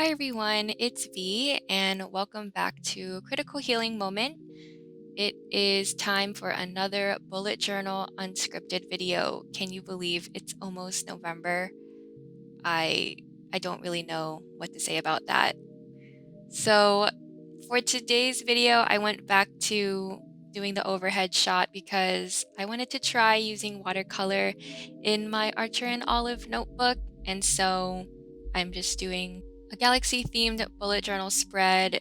Hi everyone, it's V, and welcome back to Critical Healing Moment. It is time for another bullet journal unscripted video. Can you believe it's almost November? I I don't really know what to say about that. So, for today's video, I went back to doing the overhead shot because I wanted to try using watercolor in my Archer and Olive notebook. And so I'm just doing a galaxy themed bullet journal spread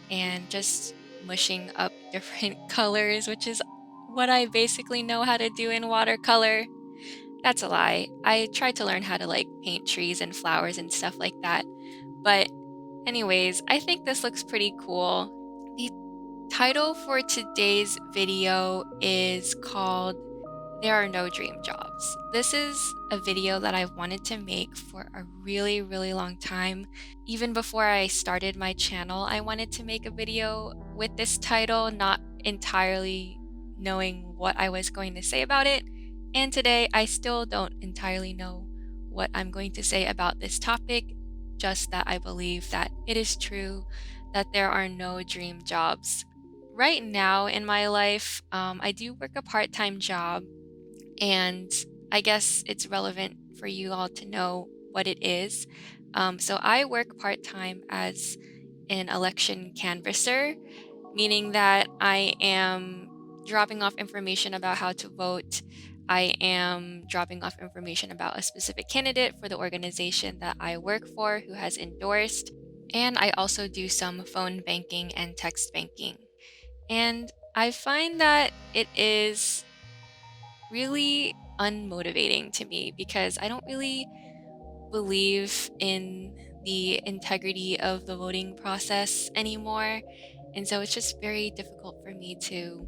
and just mushing up different colors, which is what I basically know how to do in watercolor. That's a lie. I tried to learn how to paint trees and flowers and stuff like that. But anyways, I think this looks pretty cool. The title for today's video is called There Are No Dream Jobs. This is a video that I've wanted to make for a really, really long time. Even before I started my channel, I wanted to make a video with this title, not entirely knowing what I was going to say about it. And today, I still don't entirely know what I'm going to say about this topic, just that I believe that it is true that there are no dream jobs. Right now in my life, I do work a part-time job, and I guess it's relevant for you all to know what it is. So I work part-time as an election canvasser, meaning that I am dropping off information about how to vote. I am dropping off information about a specific candidate for the organization that I work for who has endorsed. And I also do some phone banking and text banking. And I find that it is really unmotivating to me because I don't really believe in the integrity of the voting process anymore. And so it's just very difficult for me to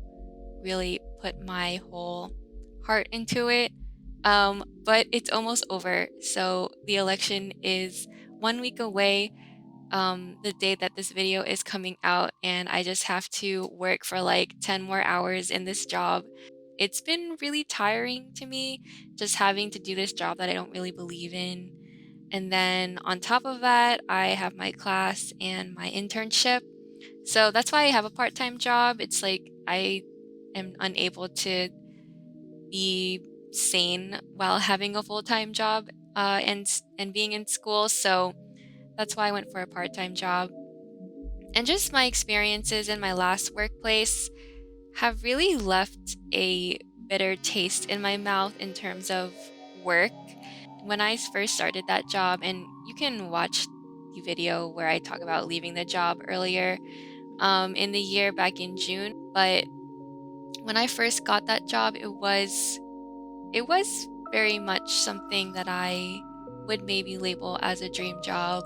really put my whole heart into it. But it's almost over. So the election is 1 week away, the day that this video is coming out, and I just have to work for like 10 more hours in this job. It's been really tiring to me just having to do this job that I don't really believe in. And then on top of that, I have my class and my internship. So that's why I have a part-time job. It's like I am unable to be sane while having a full-time job and being in school. So that's why I went for a part-time job. And just my experiences in my last workplace have really left a bitter taste in my mouth in terms of work. When I first started that job, and you can watch the video where I talk about leaving the job earlier in the year back in June. But when I first got that job, it was very much something that I would maybe label as a dream job.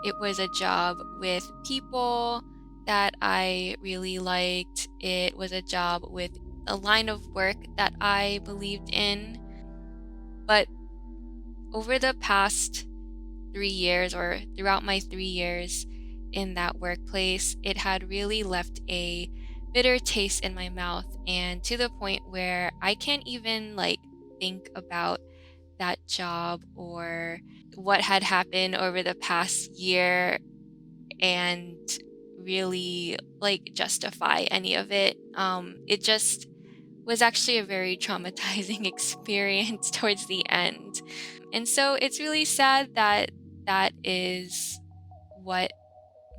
It was a job with people that I really liked. It was a job with a line of work that I believed in. But over the past 3 years, or throughout my 3 years in that workplace, it had really left a bitter taste in my mouth, and to the point where I can't even think about that job or what had happened over the past year and really justify any of it. It just was actually a very traumatizing experience towards the end. And so it's really sad that that is what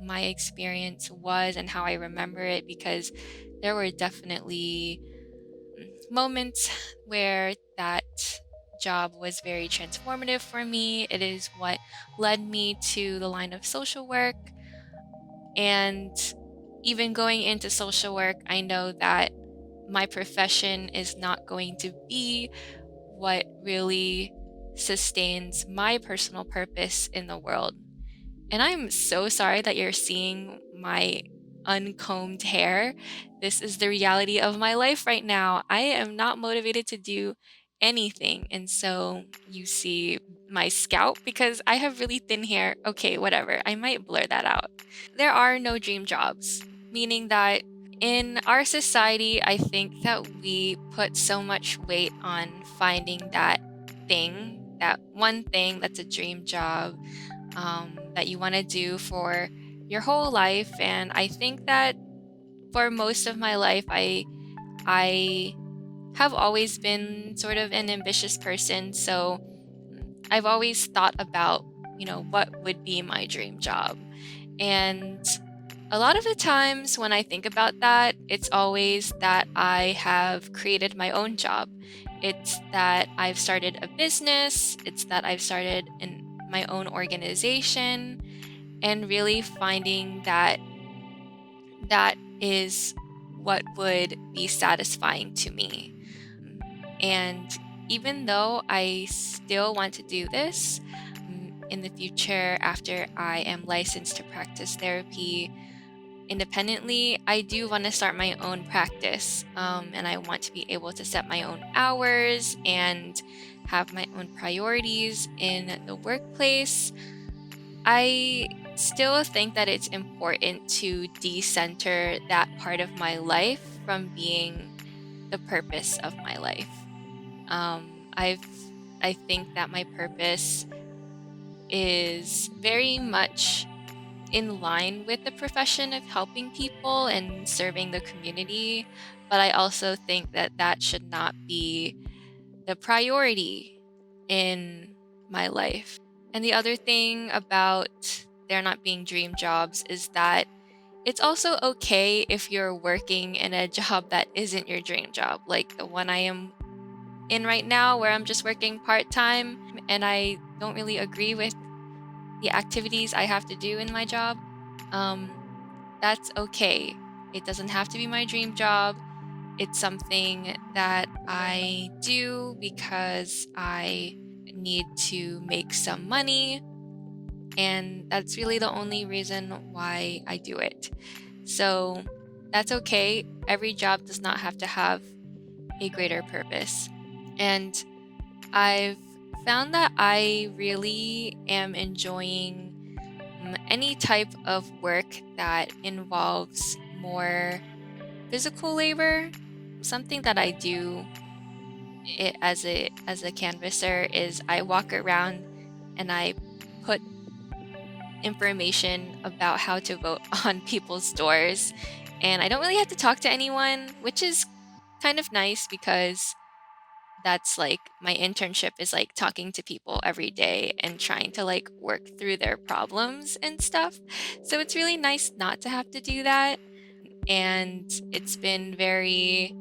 my experience was and how I remember it, because there were definitely moments where that job was very transformative for me. It is what led me to the line of social work. And even going into social work, I know that my profession is not going to be what really sustains my personal purpose in the world. And I'm so sorry that you're seeing my uncombed hair. This is the reality of my life right now. I am not motivated to do anything. And so you see my scalp because I have really thin hair. Okay, whatever. I might blur that out. There are no dream jobs, meaning that in our society, I think that we put so much weight on finding that thing, that one thing that's a dream job. that you want to do for your whole life. And I think that for most of my life, I have always been sort of an ambitious person. So I've always thought about, what would be my dream job. And a lot of the times when I think about that, it's always that I have created my own job. It's that I've started a business, it's that I've started my own organization, and really finding that that is what would be satisfying to me. And even though I still want to do this in the future after I am licensed to practice therapy independently, I do want to start my own practice. And I want to be able to set my own hours and have my own priorities in the workplace. I still think that it's important to decenter that part of my life from being the purpose of my life. I've I think that my purpose is very much in line with the profession of helping people and serving the community, but I also think that that should not be the priority in my life. And the other thing about there not being dream jobs is that it's also okay if you're working in a job that isn't your dream job, like the one I am in right now, where I'm just working part time and I don't really agree with the activities I have to do in my job. Um, that's okay. It doesn't have to be my dream job. It's something that I do because I need to make some money, and that's really the only reason why I do it. So that's okay. Every job does not have to have a greater purpose. And I've found that I really am enjoying any type of work that involves more physical labor. Something that I do as a canvasser is I walk around and I put information about how to vote on people's doors, and I don't really have to talk to anyone, which is kind of nice because that's like my internship is like talking to people every day and trying to like work through their problems and stuff. So it's really nice not to have to do that. And it's been very,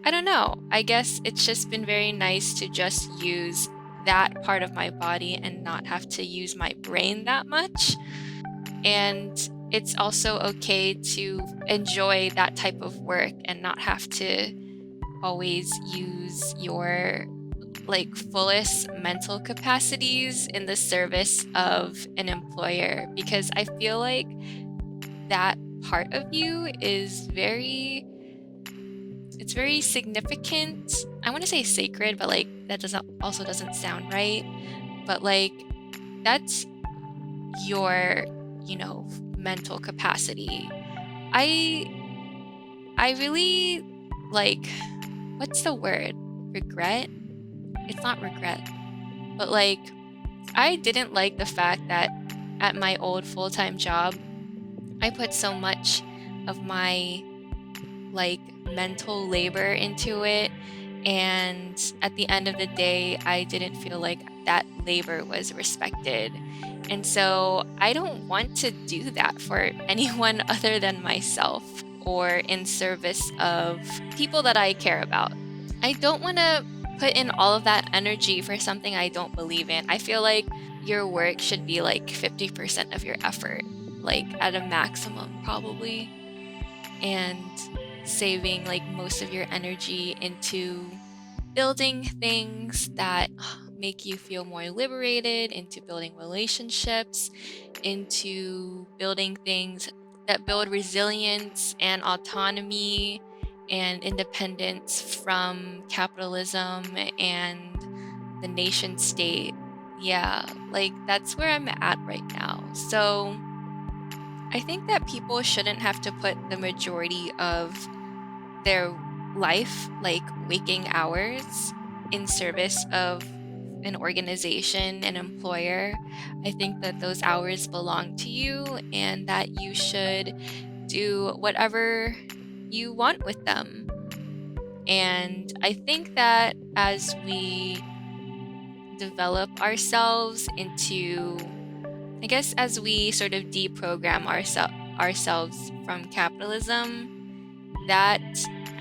I don't know, I guess it's just been very nice to just use that part of my body and not have to use my brain that much. And it's also okay to enjoy that type of work and not have to always use your like fullest mental capacities in the service of an employer, because I feel like that part of you is it's very significant. I want to say sacred, but like that doesn't sound right. But like that's your, mental capacity. I I really like, what's the word? Regret? It's not regret, but like I didn't like the fact that at my old full-time job, I put so much of my like mental labor into it. And at the end of the day, I didn't feel like that labor was respected. And so I don't want to do that for anyone other than myself or in service of people that I care about. I don't want to put in all of that energy for something I don't believe in. I feel like your work should be like 50% of your effort, like at a maximum, probably, and saving like most of your energy into building things that make you feel more liberated, into building relationships, into building things that build resilience and autonomy and independence from capitalism and the nation state. Yeah, like that's where I'm at right now. So I think that people shouldn't have to put the majority of their life, like waking hours, in service of an organization, an employer, I think that those hours belong to you and that you should do whatever you want with them. And I think that as we develop ourselves into, I guess, as we sort of deprogram ourselves from capitalism, that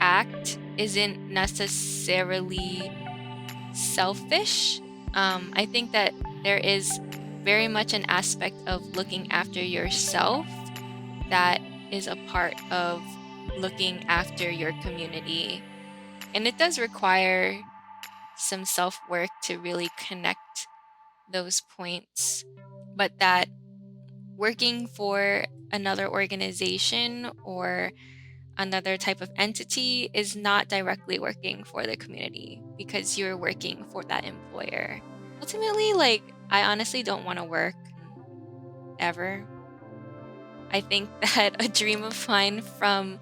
act isn't necessarily selfish. I think that there is very much an aspect of looking after yourself that is a part of looking after your community. And it does require some self work to really connect those points, but that working for another organization or another type of entity is not directly working for the community because you're working for that employer. Ultimately, like, I honestly don't want to work ever. I think that a dream of mine from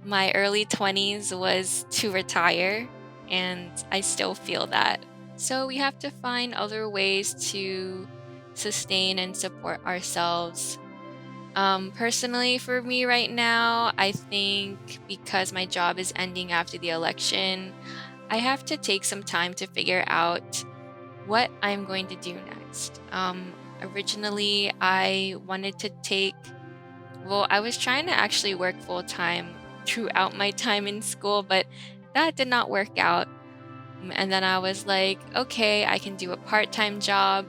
my early 20s was to retire, and I still feel that. So we have to find other ways to sustain and support ourselves. Personally, for me right now, I think because my job is ending after the election, I have to take some time to figure out what I'm going to do next. Originally, I wanted to I was trying to actually work full time throughout my time in school, but that did not work out. And then I was like, okay, I can do a part time job.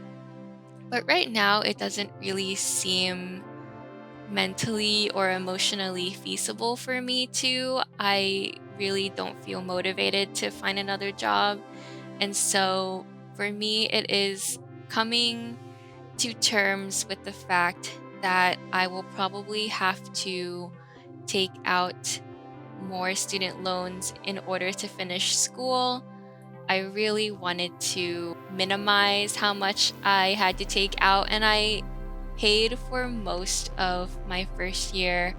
But right now, it doesn't really seem mentally or emotionally feasible for me to. I really don't feel motivated to find another job. And so for me, it is coming to terms with the fact that I will probably have to take out more student loans in order to finish school. I really wanted to minimize how much I had to take out, and I paid for most of my first year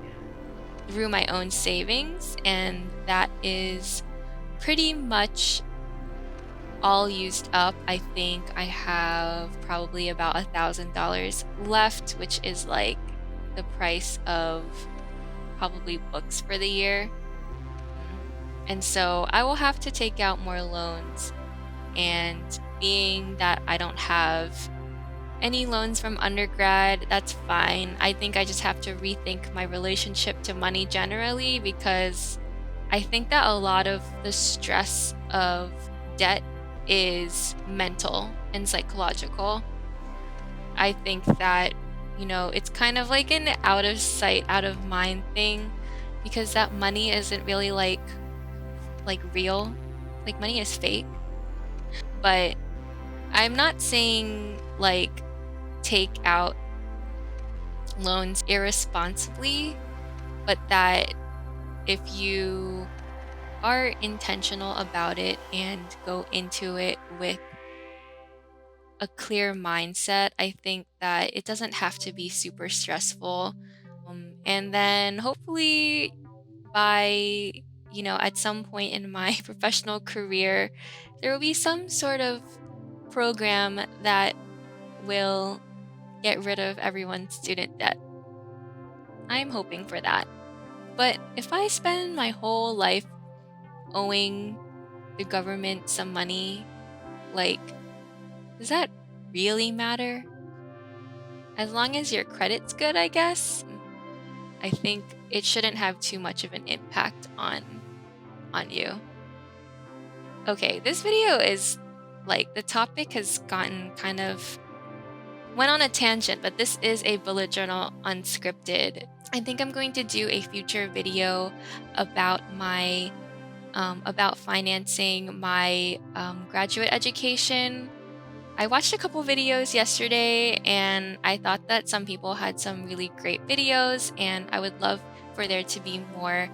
through my own savings, and that is pretty much all used up. I think I have probably about $1,000 left, which is like the price of probably books for the year. And so I will have to take out more loans. And being that I don't have any loans from undergrad, that's fine. I think I just have to rethink my relationship to money generally because I think that a lot of the stress of debt is mental and psychological. I think that, it's kind of like an out of sight, out of mind thing because that money isn't really like real. Like money is fake. But I'm not saying like take out loans irresponsibly, but that if you are intentional about it and go into it with a clear mindset, I think that it doesn't have to be super stressful. And then hopefully by, at some point in my professional career, there will be some sort of program that will get rid of everyone's student debt. I'm hoping for that. But if I spend my whole life owing the government some money, like, does that really matter? As long as your credit's good, I guess. I think it shouldn't have too much of an impact on you. Okay, this video is like the topic has gotten kind of went on a tangent, but this is a bullet journal unscripted. I think I'm going to do a future video about my about financing my graduate education. I watched a couple videos yesterday and I thought that some people had some really great videos, and I would love for there to be more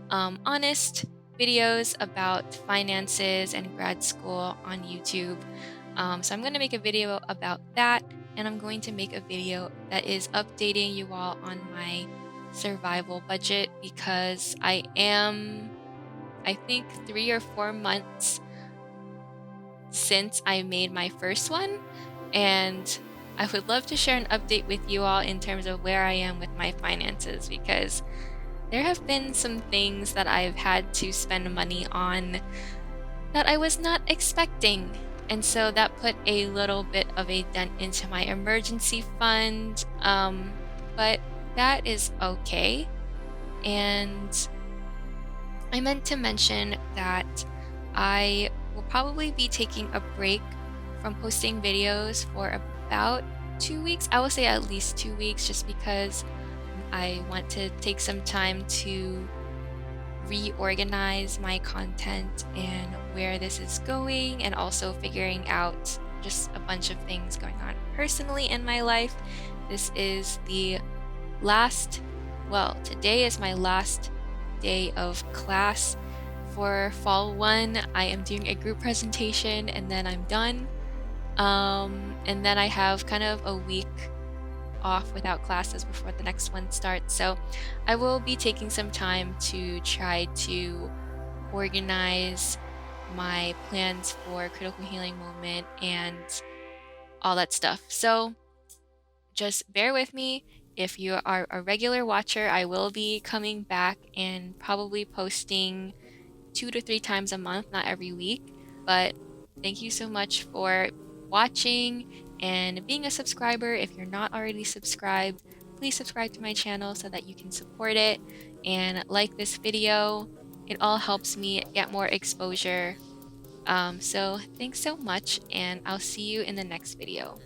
honest videos about finances and grad school on YouTube. So I'm going to make a video about that, and I'm going to make a video that is updating you all on my survival budget because I think 3 or 4 months since I made my first one, and I would love to share an update with you all in terms of where I am with my finances, because there have been some things that I've had to spend money on that I was not expecting. And so that put a little bit of a dent into my emergency fund. But that is okay. And I meant to mention that I will probably be taking a break from posting videos for about 2 weeks. I will say at least 2 weeks, just because I want to take some time to reorganize my content and where this is going, and also figuring out just a bunch of things going on personally in my life. This is the last, well, today is my last day of class for fall 1. I am doing a group presentation and then I'm done. And then I have kind of a week off without classes before the next one starts. So I will be taking some time to try to organize my plans for critical healing moment and all that stuff. So just bear with me. If you are a regular watcher, I will be coming back and probably posting 2 to 3 times a month, not every week. But thank you so much for watching and being a subscriber. If you're not already subscribed, please subscribe to my channel so that you can support it and like this video. It all helps me get more exposure. So thanks so much, and I'll see you in the next video.